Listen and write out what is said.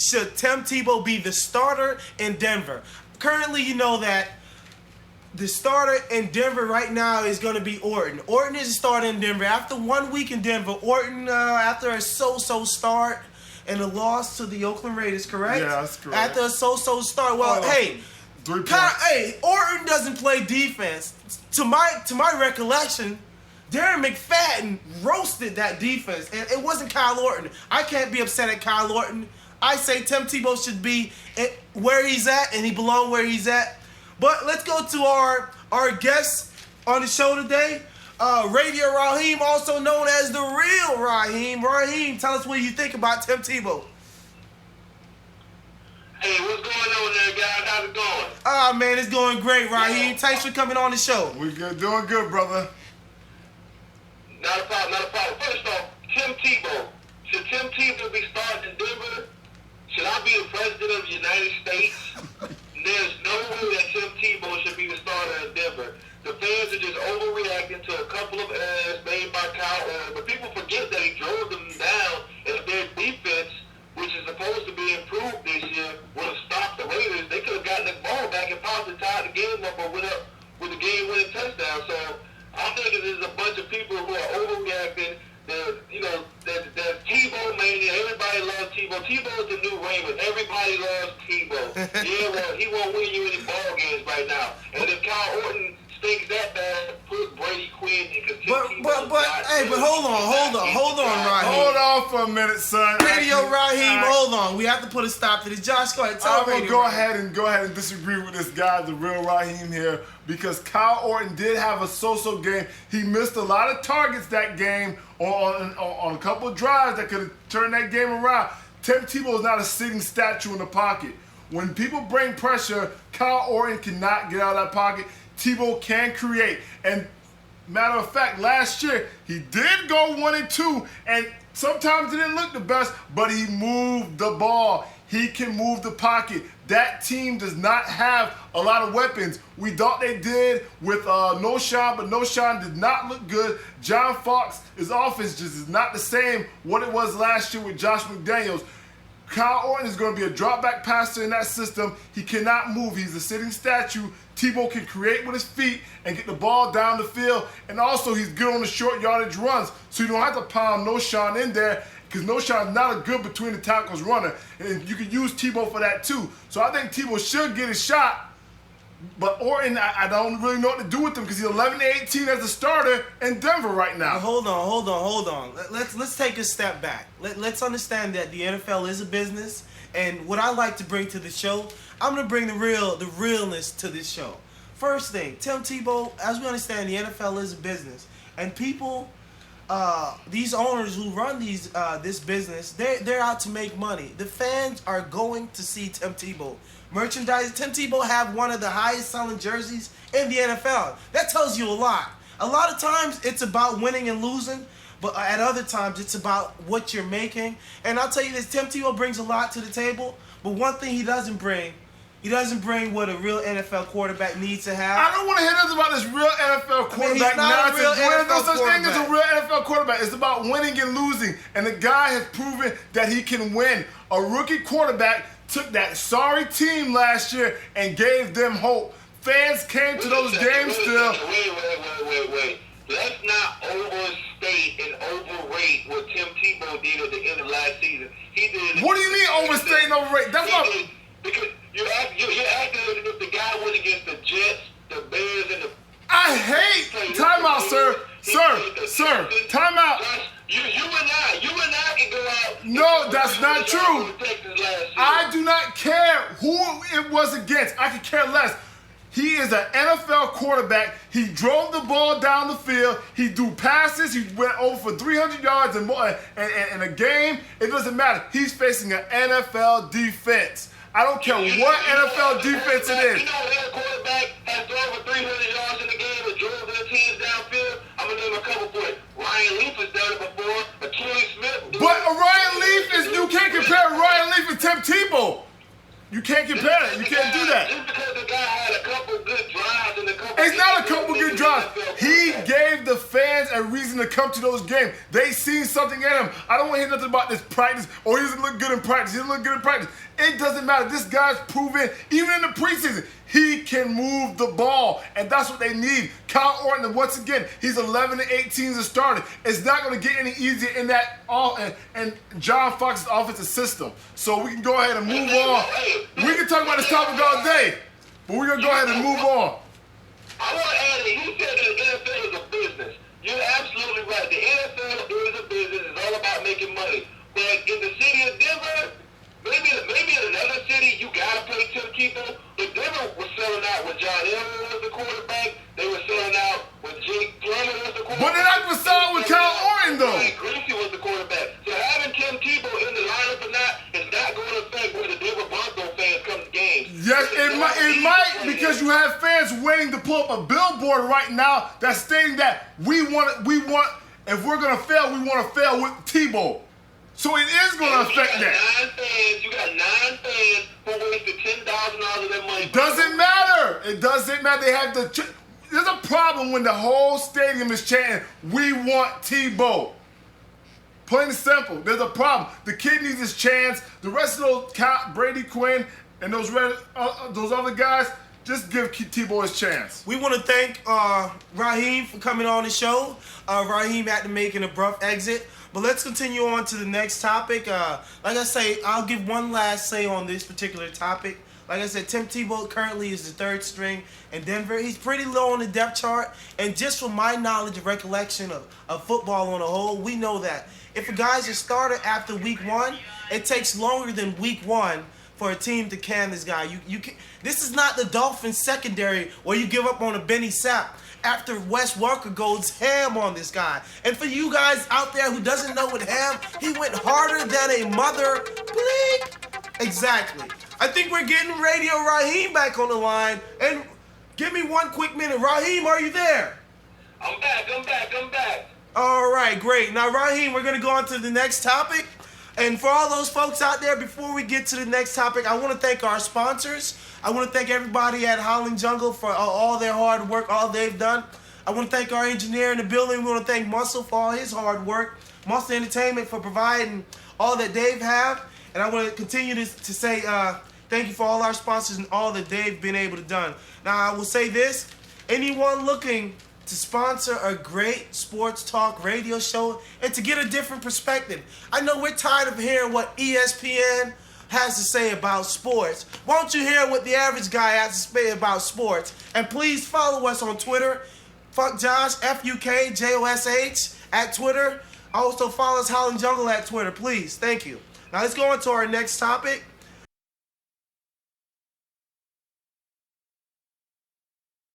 should Tim Tebow be the starter in Denver? Currently, you know that the starter in Denver right now is going to be Orton. Orton is a starter in Denver. After 1 week in Denver, Orton, after a so-so start and a loss to the Oakland Raiders, correct? Yeah, that's correct. After a so-so start, well, hey, 3 points. Orton doesn't play defense. To my recollection, Darren McFadden roasted that defense, and it wasn't Kyle Orton. I can't be upset at Kyle Orton. I say Tim Tebow should be where he's at, and he belongs where he's at. But let's go to our guest on the show today, Radio Raheem, also known as the real Raheem. Raheem, tell us what you think about Tim Tebow. Hey, what's going on there, guys? How's it going? Ah, man, it's going great, Raheem. Thanks for coming on the show. We good, doing good, brother. Not a problem, not a problem. First off, Tim Tebow. Should Tim Tebow be starting in Denver? Should I be the president of the United States? There's no way that Tim Tebow should be the starter in Denver. The fans are just overreacting to a couple of errors made by Kyle Orton. But people forget that he drove them down, and if their defense, which is supposed to be improved this year, would have stopped the Raiders, they could have gotten the ball back and possibly tied the game up or went up with a game-winning touchdown. So I'm thinking there's a bunch of people who are overreacting. There's Tebow mania. Everybody loves Tebow. Tebow's the new Raymond. Everybody loves Tebow. Yeah, well, he won't win you any ball games right now. And if Kyle Orton stinks that bad, put Brady Quinn and continue. But hold on, Raheem. Hold on for a minute, son. Radio Raheem, hold on. We have to put a stop to this. Josh, go ahead. I'm gonna go ahead and disagree with this guy, the real Raheem here, because Kyle Orton did have a so-so game. He missed a lot of targets that game on a couple of drives that could have turned that game around. Tim Tebow is not a sitting statue in the pocket. When people bring pressure, Kyle Orton cannot get out of that pocket. Tebow can create. And matter of fact, last year, he did go 1-2, and sometimes it didn't look the best, but he moved the ball. He can move the pocket. That team does not have a lot of weapons. We thought they did with Noshawn, but Noshawn did not look good. John Fox's offense just is not the same what it was last year with Josh McDaniels. Kyle Orton is going to be a drop-back passer in that system. He cannot move. He's a sitting statue. Tebow can create with his feet and get the ball down the field. And also, he's good on the short yardage runs. So you don't have to pound Noshawn in there because Noshawn's not a good between the tackles runner. And you can use Tebow for that too. So I think Tebow should get a shot. But Orton, I don't really know what to do with him because he's 11-18 as a starter in Denver right now. Hold on. Let's take a step back. Let's understand that the NFL is a business, and what I like to bring to the show, I'm gonna bring the realness to this show. First thing, Tim Tebow, as we understand, the NFL is a business, and people, these owners who run this business, they're out to make money. The fans are going to see Tim Tebow. Merchandise. Tim Tebow have one of the highest selling jerseys in the NFL. That tells you a lot. A lot of times it's about winning and losing, but at other times it's about what you're making. And I'll tell you this, Tim Tebow brings a lot to the table, but one thing he doesn't bring what a real NFL quarterback needs to have. I don't want to hear this about this real NFL quarterback nonsense. There's no such thing as a real NFL quarterback. It's about winning and losing, and the guy has proven that he can win. A rookie quarterback took that sorry team last year and gave them hope. Fans came to those games still. Wait. Let's not overstate and overrate what Tim Tebow did at the end of last season. He did. What do you mean overstate and overrate? That's not. Because you're acting as if the guy went against the Jets, the Bears, and the. I hate timeout, sir. Timeout. You and I can go out. No, that's not true. I do not care who it was against. I could care less. He is an NFL quarterback. He drove the ball down the field. He threw passes. He went over for 300 yards and more in a game. It doesn't matter. He's facing an NFL defense. I don't care what NFL defense it is. You know, their quarterback has thrown for 300 yards in the game and drove their teams downfield. I'm going to name a couple for it. Ryan Leaf has done it before. Achilles Smith. But Ryan Leaf you can't compare Ryan Leaf and Tim Tebow. You can't compare it. You can't do that. Just because the guy had a couple good drives in the It's not a couple good drives. He gave the fans a reason to come to those games. They seen something in him. I don't want to hear nothing about this practice. Or he doesn't look good in practice. He doesn't look good in practice. It doesn't matter. This guy's proven, even in the preseason, he can move the ball. And that's what they need. Kyle Orton, once again, he's 11-18 as a starter. It's not going to get any easier in that and John Fox's offensive system. So we can go ahead and move on. We can talk about this topic all day. But we're going to go ahead and move on. I want to add that you said that the NFL is a business. You're absolutely right. The NFL is a business. It's all about making money. But in the city of Denver, maybe in another city, you got to play Tim Tebow. But Denver was selling out when John Elway was the quarterback. They were selling out when Jake Plummer was the quarterback. But they're not going to sell out with Kyle Orton, though. Greasy was the quarterback. So having Tim Tebow in the lineup or not is not going to affect where the Denver Broncos fans come to games. Yes, it might because you have fans waiting to pull up a billboard right now that's stating that we want, if we're going to fail, we want to fail with Tebow. So it is going to affect that. You got 9 fans who wasted $10,000 of their money. Doesn't matter. It doesn't matter. They have there's a problem when the whole stadium is chanting, "We want Tebow." Plain and simple. There's a problem. The kid needs his chance. The rest of those Brady Quinn and those other guys, just give Tebow his chance. We want to thank Raheem for coming on the show. Raheem had to make an abrupt exit. But let's continue on to the next topic. Like I say, I'll give one last say on this particular topic. Like I said, Tim Tebow currently is the 3rd string in Denver. He's pretty low on the depth chart. And just from my knowledge and recollection of football on a whole, we know that if a guy's a starter after week 1, it takes longer than week 1 for a team to can this guy. This is not the Dolphins secondary where you give up on a Benny Sapp after Wes Welker goes ham on this guy. And for you guys out there who doesn't know what ham, he went harder than a mother. Bleep. Exactly. I think we're getting Radio Raheem back on the line. And give me one quick minute. Raheem, are you there? I'm back. All right, great. Now, Raheem, we're going to go on to the next topic. And for all those folks out there, before we get to the next topic, I want to thank our sponsors. I want to thank everybody at Howling Jungle for all their hard work, all they've done. I want to thank our engineer in the building. We want to thank Muscle for all his hard work. Muscle Entertainment for providing all that they've have. And I want to continue to say thank you for all our sponsors and all that they've been able to done. Now, I will say this. Anyone looking to sponsor a great sports talk radio show and to get a different perspective. I know we're tired of hearing what ESPN has to say about sports. Why don't you hear what the average guy has to say about sports? And please follow us on Twitter. Fuck Josh, FUKJOSH at Twitter. Also follow us Howling Jungle at Twitter, please. Thank you. Now let's go on to our next topic.